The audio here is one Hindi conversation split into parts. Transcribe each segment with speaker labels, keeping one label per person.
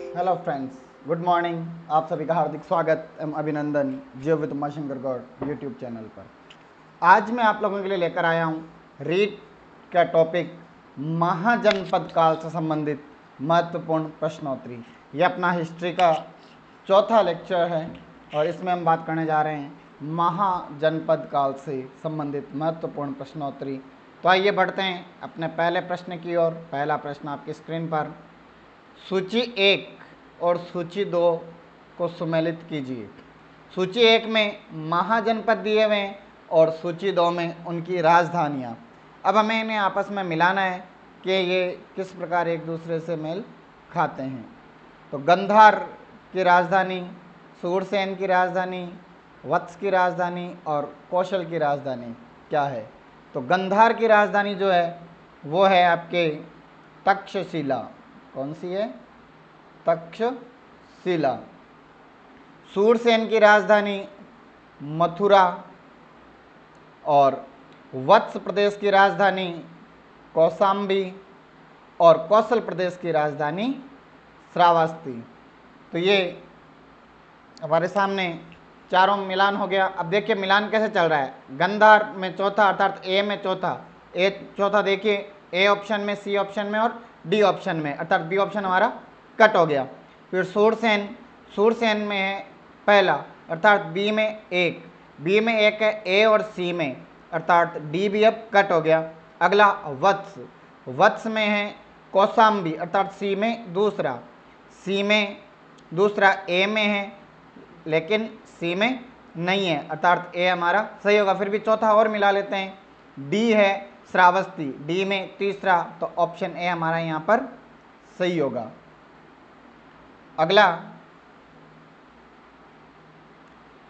Speaker 1: Hello friends, good morning. आप सभी का हार्दिक स्वागत एवं अभिनंदन Jiyo with Umashankar Gaur YouTube channel पर। आज मैं आप लोगों के लिए लेकर आया हूँ रीट का टॉपिक महाजनपद काल से संबंधित महत्वपूर्ण प्रश्नोत्तरी। यह अपना हिस्ट्री का चौथा लेक्चर है और इसमें हम बात करने जा रहे हैं महाजनपद काल से संबंधित महत्वपूर्ण प्रश्नोत्तरी। तो आइए बढ़ते हैं अपने पहले प्रश्न की ओर। पहला प्रश्न आपकी स्क्रीन पर। सूची 1 और सूची 2 को सुमेलित कीजिए। सूची 1 में महाजनपद दिए हुए हैं और सूची 2 में उनकी राजधानियाँ। अब हमें इन्हें आपस में मिलाना है कि ये किस प्रकार एक दूसरे से मेल खाते हैं। तो गंधार की राजधानी, सूरसेन की राजधानी, वत्स की राजधानी और कौशल की राजधानी क्या है? तो गंधार की राजधानी जो है वो है आपके तक्षशिला। कौन सी है? तक्षशिला। सूरसेन की राजधानी मथुरा और वत्स प्रदेश की राजधानी कौशाम्बी और कौशल प्रदेश की राजधानी श्रावस्ती। तो ये हमारे सामने चारों मिलान हो गया। अब देखिए मिलान कैसे चल रहा है। गंधार में चौथा अर्थात ए में चौथा, ए चौथा देखिए, ए ऑप्शन में, सी ऑप्शन में और डी ऑप्शन में, अर्थात बी ऑप्शन हमारा कट हो गया। फिर सूरसेन, सूरसेन में है पहला अर्थात बी में एक, बी में एक है, ए और सी में अर्थात डी भी अब कट हो गया। अगला वत्स, वत्स में है कौशाम्बी अर्थात सी में दूसरा, सी में दूसरा, ए में है लेकिन सी में नहीं है अर्थात ए हमारा सही होगा। फिर भी चौथा और मिला लेते हैं। डी है श्रावस्ती, डी में तीसरा, तो ऑप्शन ए हमारा यहाँ पर सही होगा।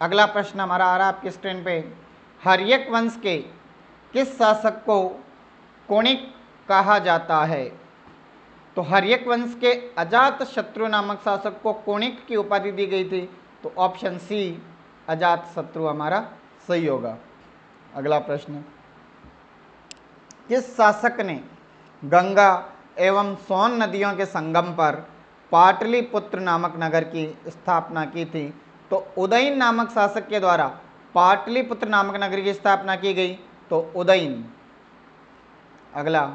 Speaker 1: अगला प्रश्न हमारा आ रहा है आपकी स्क्रीन पे। हर्यक वंश के किस शासक को कोणिक कहा जाता है? तो हर्यक वंश के अजात शत्रु नामक शासक को कोणिक की उपाधि दी गई थी, तो ऑप्शन सी अजात शत्रु हमारा सही होगा। अगला प्रश्न, किस शासक ने गंगा एवं सोन नदियों के संगम पर पाटलिपुत्र नामक नगर की स्थापना की थी? तो उदयन नामक शासक के द्वारा पाटलिपुत्र नामक नगर की स्थापना की गई, तो उदयन। अगला,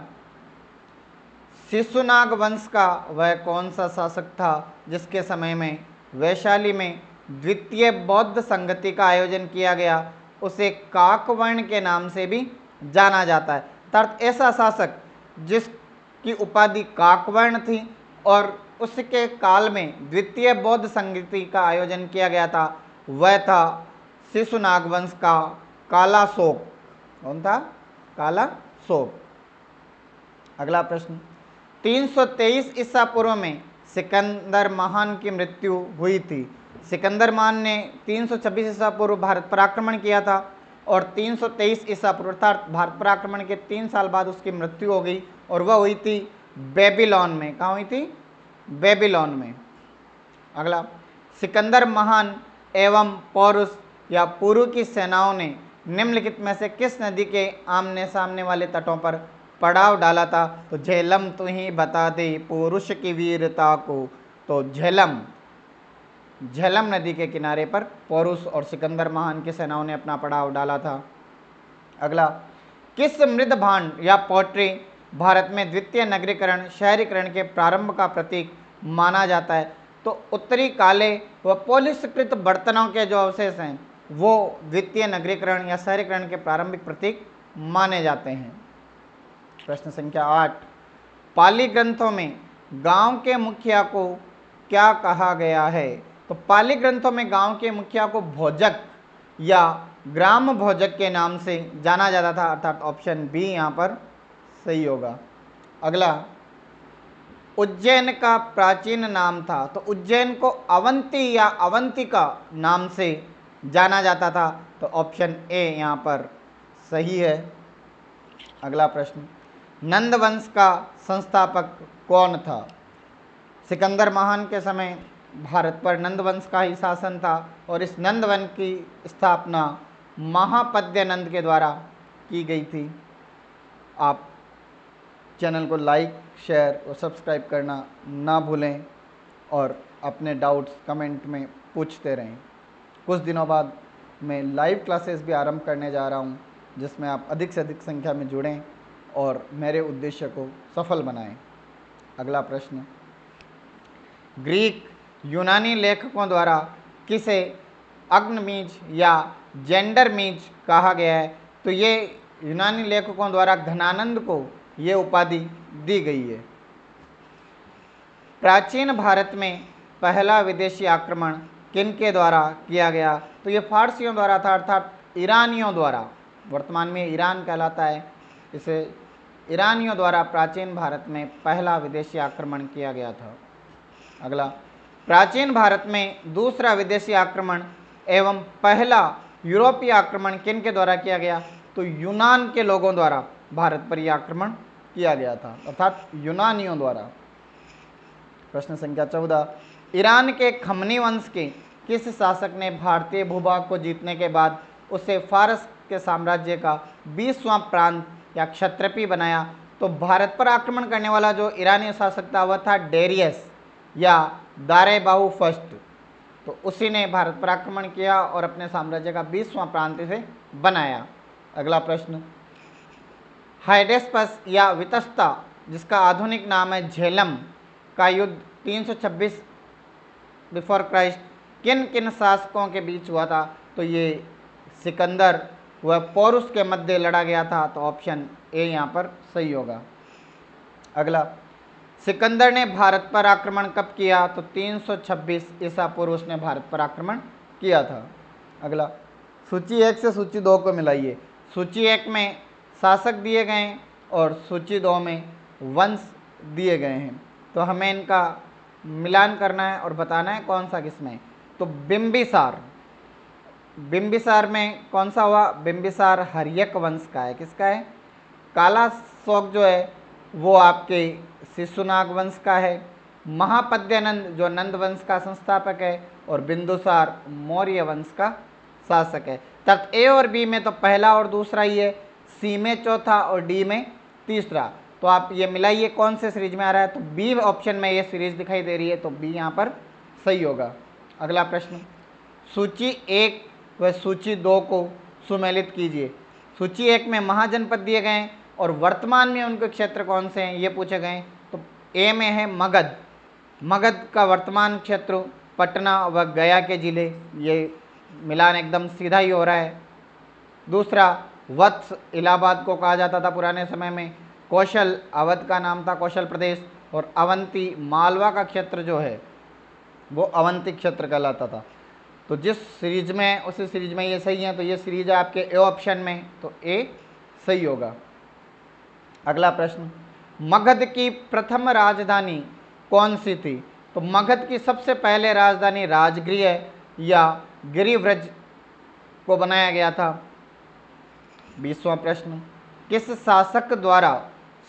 Speaker 1: शिशुनाग वंश का वह कौन सा शासक था जिसके समय में वैशाली में द्वितीय बौद्ध संगति का आयोजन किया गया? उसे काकवर्ण के नाम से भी जाना जाता है। अर्थात ऐसा शासक जिसकी उपाधि काकवर्ण थी और उसके काल में द्वितीय बौद्ध संगति का आयोजन किया गया था, वह था शिशुनाग वंश का कालाशोक। कौन था? कालाशोक। अगला प्रश्न, 323 ईसा पूर्व में सिकंदर महान की मृत्यु हुई थी। सिकंदर महान ने 326 ईसा पूर्व भारत पर आक्रमण किया था और 323 ईसा पूर्व अर्थात भारत पर आक्रमण के 3 साल बाद उसकी मृत्यु हो गई और वह हुई थी बेबीलोन में। कहाँ हुई थी? बेबीलोन में। अगला, सिकंदर महान एवं पौरुष या पुरु की सेनाओं ने निम्नलिखित में से किस नदी के आमने सामने वाले तटों पर पड़ाव डाला था? तो झेलम तू ही बता दे पुरुष की वीरता को। तो झेलम, झेलम नदी के किनारे पर पौरुष और सिकंदर महान की सेनाओं ने अपना पड़ाव डाला था। अगला, किस मृद भांड या पोट्री भारत में द्वितीय नगरीकरण शहरीकरण के प्रारंभ का प्रतीक माना जाता है? तो उत्तरी काले व पॉलिशकृत बर्तनों के जो अवशेष हैं वो द्वितीय नगरीकरण या शहरीकरण के प्रारंभिक प्रतीक माने जाते हैं। प्रश्न संख्या 8, पाली ग्रंथों में गांव के मुखिया को क्या कहा गया है? तो पाली ग्रंथों में गांव के मुखिया को भोजक या ग्राम भोजक के नाम से जाना जाता था अर्थात ऑप्शन बी यहाँ पर सही होगा। अगला, उज्जैन का प्राचीन नाम था, तो उज्जैन को अवंती या अवंतिका नाम से जाना जाता था, तो ऑप्शन ए यहाँ पर सही है। अगला प्रश्न, नंद वंश का संस्थापक कौन था? सिकंदर महान के समय भारत पर नंद वंश का ही शासन था और इस नंद वंश की स्थापना महापद्य नंद के द्वारा की गई थी। आप चैनल को लाइक, शेयर और सब्सक्राइब करना ना भूलें। और अपने डाउट्स कमेंट में पूछते रहें। कुछ दिनों बाद मैं लाइव क्लासेस भी आरंभ करने जा रहा हूं, जिसमें आप अधिक से अधिक संख्या में जुड़ें और मेरे उद्देश्य को सफल बनाएं। अगला प्रश्न, ग्रीक यूनानी लेखकों द्वारा किसे अग्निमीज या जेंडरमीज कहा गया है? तो ये यूनानी लेखकों द्वारा घनानंद को ये उपाधि दी गई है। प्राचीन भारत में पहला विदेशी आक्रमण किनके द्वारा किया गया? तो ये फारसियों द्वारा था, अर्थात ईरानियों द्वारा। वर्तमान में ईरान कहलाता है, इसे ईरानियों द्वारा प्राचीन भारत में पहला विदेशी आक्रमण किया गया था। अगला, प्राचीन भारत में दूसरा विदेशी आक्रमण एवं पहला यूरोपीय आक्रमण किनके द्वारा किया गया? तो यूनान के लोगों द्वारा भारत पर यह आक्रमण किया गया था, अर्थात यूनानियों द्वारा। प्रश्न संख्या 14, ईरान के खमनी वंश के किस शासक ने भारतीय भूभाग को जीतने के बाद उसे फारस के साम्राज्य का 20वां प्रांत या क्षत्रपी बनाया? तो भारत पर आक्रमण करने वाला जो ईरानी शासक था वह था डेरियस या दारेबाहु फर्स्ट। तो उसी ने भारत पर आक्रमण किया और अपने साम्राज्य का 20वां प्रांत इसे बनाया। अगला प्रश्न, हाइडेस्पस या वितस्ता, जिसका आधुनिक नाम है झेलम, का युद्ध 326 बिफोर क्राइस्ट किन किन शासकों के बीच हुआ था? तो ये सिकंदर व पोरुस के मध्य लड़ा गया था। तो ऑप्शन ए यहाँ पर सही होगा। अगला, सिकंदर ने भारत पर आक्रमण कब किया? तो 326 ईसा पूर्व उसने भारत पर आक्रमण किया था। अगला, सूची 1 से सूची 2 को मिलाइए। सूची 1 में शासक दिए गए हैं और सूची 2 में वंश दिए गए हैं। तो हमें इनका मिलान करना है और बताना है कौन सा किसमें। तो बिंबिसार, बिंबिसार में कौन सा हुआ? बिंबिसार हर्यक वंश का है। किसका है? काला शोक जो है वो आपके शिशुनाग वंश का है। महापद्यानंद जो नंद वंश का संस्थापक है और बिंदुसार मौर्य वंश का शासक है। तब ए और बी में तो पहला और दूसरा ही है, सी में चौथा और डी में तीसरा। तो आप ये मिलाइए कौन से सीरीज में आ रहा है। तो बी ऑप्शन में ये सीरीज दिखाई दे रही है, तो बी यहाँ पर सही होगा। अगला प्रश्न, सूची 1 व सूची 2 को सुमेलित कीजिए। सूची 1 में महाजनपद दिए गए हैं और वर्तमान में उनके क्षेत्र कौन से हैं ये पूछे गए। तो ए में है मगध, मगध का वर्तमान क्षेत्र पटना व गया के जिले, ये मिलान एकदम सीधा ही हो रहा है। दूसरा, वत्स इलाहाबाद को कहा जाता था पुराने समय में। कौशल अवध का नाम था, कौशल प्रदेश। और अवंती मालवा का क्षेत्र जो है वो अवंती क्षेत्र कहलाता था। तो जिस सीरीज में उसी सीरीज में ये सही है, तो ये सीरीज है आपके ए ऑप्शन में, तो ए सही होगा। अगला प्रश्न, मगध की प्रथम राजधानी कौन सी थी? तो मगध की सबसे पहले राजधानी राजगृह या गिरिव्रज को बनाया गया था। 20वां प्रश्न, किस शासक द्वारा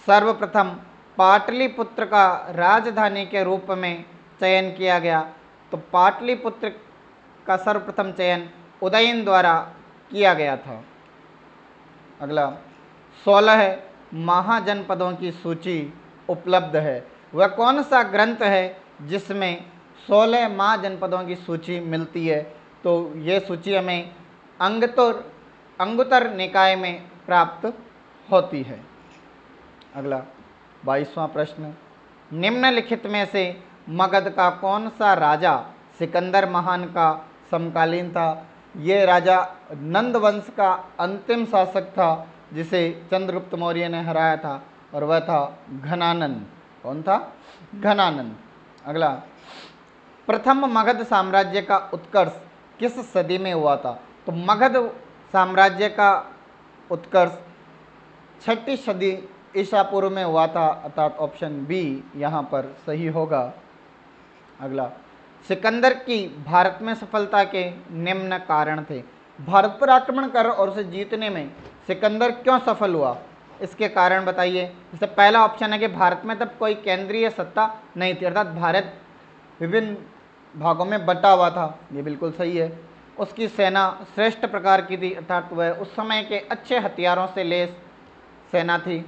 Speaker 1: सर्वप्रथम पाटलिपुत्र का राजधानी के रूप में चयन किया गया? तो पाटलिपुत्र का सर्वप्रथम चयन उदयन द्वारा किया गया था। अगला, 16 महाजनपदों की सूची उपलब्ध है। वह कौन सा ग्रंथ है जिसमें 16 महाजनपदों की सूची मिलती है? तो ये सूची हमें अंगुत्तर निकाय में प्राप्त होती है। अगला 22वां प्रश्न, निम्नलिखित में से मगध का कौन सा राजा सिकंदर महान का समकालीन था? ये राजा नंद वंश का अंतिम शासक था जिसे चंद्रगुप्त मौर्य ने हराया था और वह था घनानंद। कौन था? घनानंद। अगला, प्रथम मगध साम्राज्य का उत्कर्ष किस सदी में हुआ था? तो मगध साम्राज्य का उत्कर्ष 6ठी सदी ईसा पूर्व में हुआ था, अर्थात ऑप्शन बी यहाँ पर सही होगा। अगला, सिकंदर की भारत में सफलता के निम्न कारण थे। भारत पर आक्रमण कर और उसे जीतने में सिकंदर क्यों सफल हुआ, इसके कारण बताइए। जैसे पहला ऑप्शन है कि भारत में तब कोई केंद्रीय सत्ता नहीं थी, अर्थात भारत विभिन्न भागों में बटा हुआ था, ये बिल्कुल सही है। उसकी सेना श्रेष्ठ प्रकार की थी, अर्थात वह उस समय के अच्छे हथियारों से लैस सेना थी।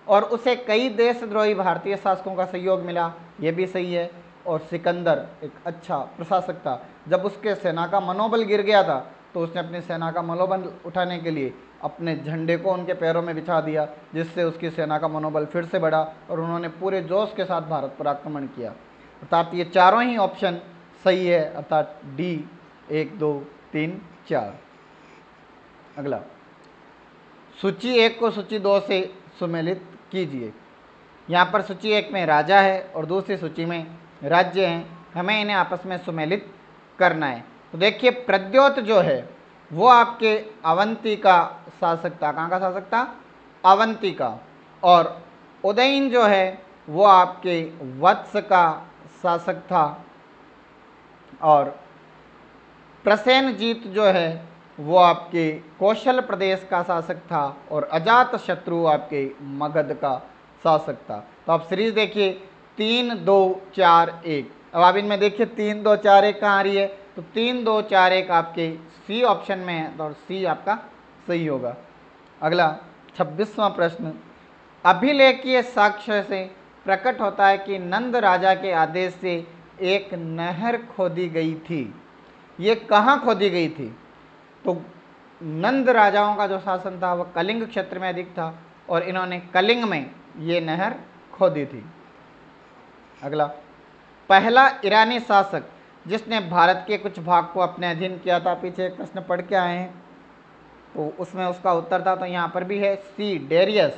Speaker 1: और उसे कई देशद्रोही भारतीय शासकों का सहयोग मिला, ये भी सही है। और सिकंदर एक अच्छा प्रशासक था। जब उसके सेना का मनोबल गिर गया था तो उसने अपनी सेना का मनोबल उठाने के लिए अपने झंडे को उनके पैरों में बिछा दिया, जिससे उसकी सेना का मनोबल फिर से बढ़ा और उन्होंने पूरे जोश के साथ भारत पर आक्रमण किया। अर्थात ये चारों ही ऑप्शन सही है, अर्थात डी 1, 2, 3, 4। अगला, सूची 1 को सूची 2 से सुमेलित कीजिए। यहाँ पर सूची 1 में राजा है और दूसरी सूची में राज्य हैं, हमें इन्हें आपस में सुमेलित करना है। तो देखिए, प्रद्योत जो है वो आपके अवंती का शासक था। कहाँ का शासक था? अवंती का। और उदयन जो है वो आपके वत्स का शासक था। और प्रसेनजीत जो है वो आपके कौशल प्रदेश का शासक था। और अजात शत्रु आपके मगध का शासक था। तो आप सीरीज देखिए 3, 2, 4, 1। अब आप इनमें देखिए 3, 2, 4, 1 कहाँ आ रही है? तो 3, 2, 4, 1 आपके सी ऑप्शन में है, तो सी आपका सही होगा। अगला 26वां प्रश्न, अभिलेखीय साक्ष्य से प्रकट होता है कि नंद राजा के आदेश से एक नहर खोदी गई थी। ये कहाँ खोदी गई थी? तो नंद राजाओं का जो शासन था वह कलिंग क्षेत्र में अधिक था और इन्होंने कलिंग में ये नहर खोदी थी। अगला, पहला ईरानी शासक जिसने भारत के कुछ भाग को अपने अधीन किया था, पीछे एक प्रश्न पढ़ के आए हैं तो उसमें उसका उत्तर था, तो यहाँ पर भी है सी, डेरियस।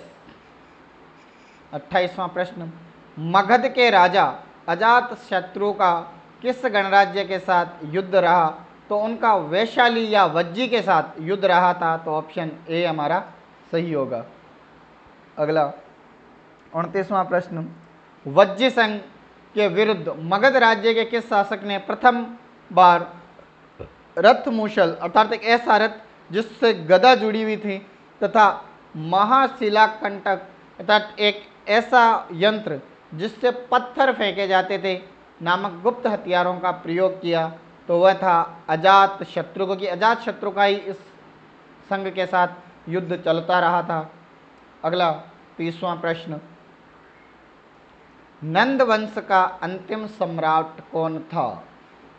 Speaker 1: 28वां प्रश्न, मगध के राजा अजात शत्रु का किस गणराज्य के साथ युद्ध रहा? तो उनका वैशाली या वज्जी के साथ युद्ध रहा था। तो ऑप्शन ए हमारा सही होगा। अगला 29वां प्रश्न, वज्जी संघ के विरुद्ध मगध राज्य के किस शासक ने प्रथम बार रथ मूशल अर्थात एक ऐसा रथ जिससे गदा जुड़ी हुई थी तथा महाशिलाकंटक अर्थात एक ऐसा यंत्र जिससे पत्थर फेंके जाते थे नामक गुप्त हथियारों का प्रयोग किया? तो वह था अजात शत्रु, क्योंकि अजात शत्रु का ही इस संघ के साथ युद्ध चलता रहा था। अगला 30वां प्रश्न, नंद वंश का अंतिम सम्राट कौन था?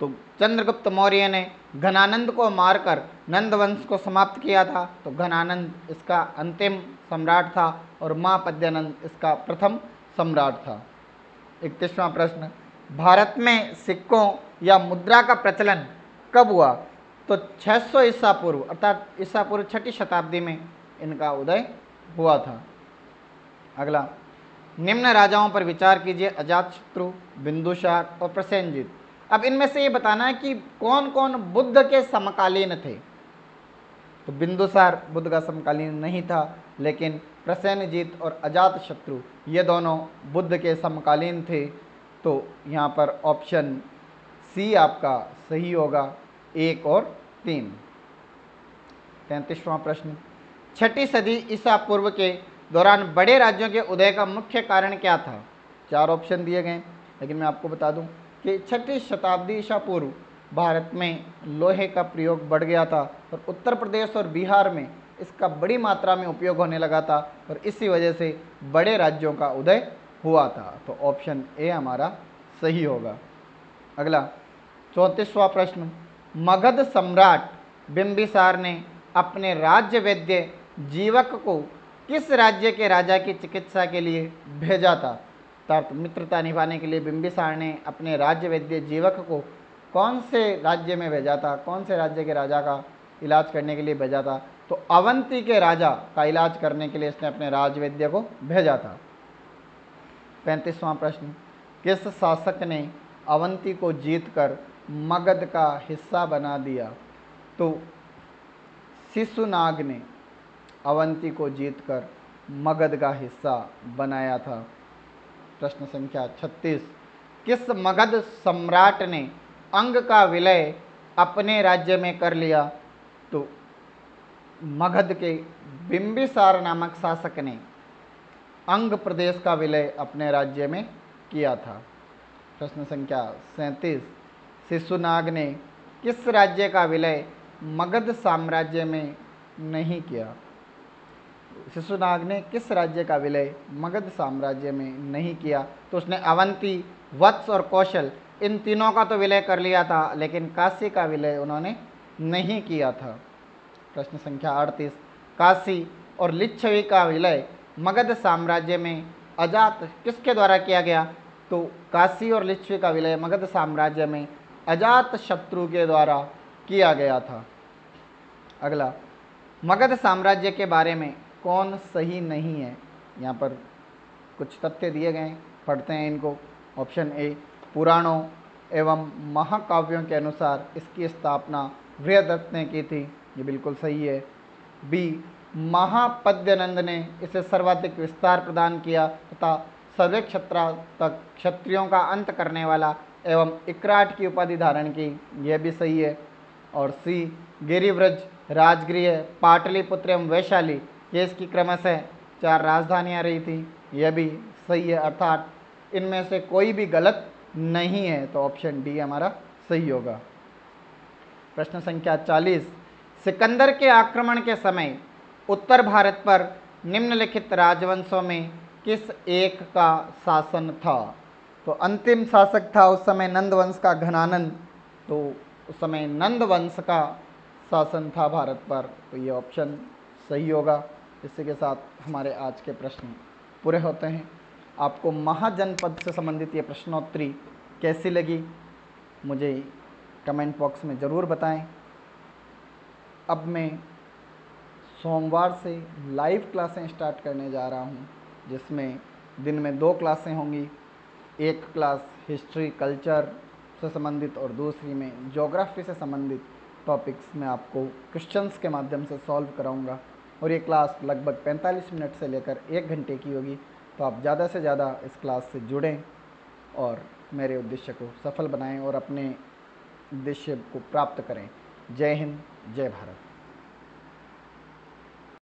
Speaker 1: तो चंद्रगुप्त मौर्य ने घनानंद को मारकर नंद वंश को समाप्त किया था। तो घनानंद इसका अंतिम सम्राट था और महापद्यानंद इसका प्रथम सम्राट था। 31वां प्रश्न, भारत में सिक्कों या मुद्रा का प्रचलन कब हुआ? तो 600 ईसा पूर्व अर्थात ईसा पूर्व 6ठी शताब्दी में इनका उदय हुआ था। अगला, निम्न राजाओं पर विचार कीजिए, अजातशत्रु, बिंदुसार और प्रसेनजीत। अब इनमें से ये बताना है कि कौन कौन बुद्ध के समकालीन थे। तो बिंदुसार बुद्ध का समकालीन नहीं था, लेकिन प्रसेनजीत और अजातशत्रु ये दोनों बुद्ध के समकालीन थे। तो यहाँ पर ऑप्शन सी आपका सही होगा, 1 और 3। 33वां प्रश्न, 6ठी सदी ईसा पूर्व के दौरान बड़े राज्यों के उदय का मुख्य कारण क्या था? 4 ऑप्शन दिए गए, लेकिन मैं आपको बता दूं कि 6ठी शताब्दी ईसा पूर्व भारत में लोहे का प्रयोग बढ़ गया था और उत्तर प्रदेश और बिहार में इसका बड़ी मात्रा में उपयोग होने लगा था और इसी वजह से बड़े राज्यों का उदय हुआ था। तो ऑप्शन ए हमारा सही होगा। अगला 34वां प्रश्न, मगध सम्राट बिंबिसार ने अपने राज्य वैद्य जीवक को किस राज्य के राजा की चिकित्सा के लिए भेजा था? अर्थात मित्रता निभाने के लिए बिंबिसार ने अपने राज्य वैद्य जीवक को कौन से राज्य में भेजा था? कौन से राज्य के राजा का इलाज करने के लिए भेजा था? तो अवंती के राजा का इलाज करने के लिए इसने अपने राजवैद्य को भेजा था। 35वां प्रश्न, किस शासक ने अवंती को जीतकर मगध का हिस्सा बना दिया? तो शिशुनाग ने अवंती को जीतकर मगध का हिस्सा बनाया था। प्रश्न संख्या 36, किस मगध सम्राट ने अंग का विलय अपने राज्य में कर लिया? तो मगध के बिंबिसार नामक शासक ने अंग प्रदेश का विलय अपने राज्य में किया था। प्रश्न संख्या 37, शिशुनाग ने किस राज्य का विलय मगध साम्राज्य में नहीं किया? शिशुनाग ने किस राज्य का विलय मगध साम्राज्य में नहीं किया? तो उसने अवंती, वत्स और कौशल इन तीनों का तो विलय कर लिया था, लेकिन काशी का विलय उन्होंने नहीं किया था। प्रश्न संख्या 38, काशी और लिच्छवी का विलय मगध साम्राज्य में अजात किसके द्वारा किया गया? तो काशी और लिच्छवी का विलय मगध साम्राज्य में अजात शत्रु के द्वारा किया गया था। अगला, मगध साम्राज्य के बारे में कौन सही नहीं है? यहाँ पर कुछ तथ्य दिए गए हैं, पढ़ते हैं इनको। ऑप्शन ए, पुराणों एवं महाकाव्यों के अनुसार इसकी स्थापना बृहदत्त ने की थी, ये बिल्कुल सही है। बी, महापद्यनंद ने इसे सर्वाधिक विस्तार प्रदान किया तथा सर्वे क्षत्रा तक क्षत्रियों का अंत करने वाला एवं इकराट की उपाधि धारण की, यह भी सही है। और सी, गिरिव्रज, राजगृह, पाटलिपुत्र एवं वैशाली, ये इसकी क्रमशः 4 राजधानियाँ रही थी, यह भी सही है। अर्थात इनमें से कोई भी गलत नहीं है, तो ऑप्शन डी हमारा सही होगा। प्रश्न संख्या 40, सिकंदर के आक्रमण के समय उत्तर भारत पर निम्नलिखित राजवंशों में किस एक का शासन था? तो अंतिम शासक था उस समय नंद वंश का घनानंद, तो उस समय नंद वंश का शासन था भारत पर, तो ये ऑप्शन सही होगा। इसी के साथ हमारे आज के प्रश्न पूरे होते हैं। आपको महाजनपद से संबंधित ये प्रश्नोत्तरी कैसी लगी मुझे कमेंट बॉक्स में ज़रूर बताएं। अब मैं सोमवार से लाइव क्लासें स्टार्ट करने जा रहा हूं, जिसमें दिन में 2 क्लासें होंगी। एक क्लास हिस्ट्री कल्चर से संबंधित और दूसरी में ज्योग्राफी से संबंधित टॉपिक्स में आपको क्वेश्चंस के माध्यम से सॉल्व कराऊंगा। और ये क्लास लगभग 45 मिनट से लेकर 1 घंटे की होगी, तो आप ज़्यादा से ज़्यादा इस क्लास से जुड़ें और मेरे उद्देश्य को सफल बनाएं और अपने उद्देश्य को प्राप्त करें। जय हिंद, जय भारत।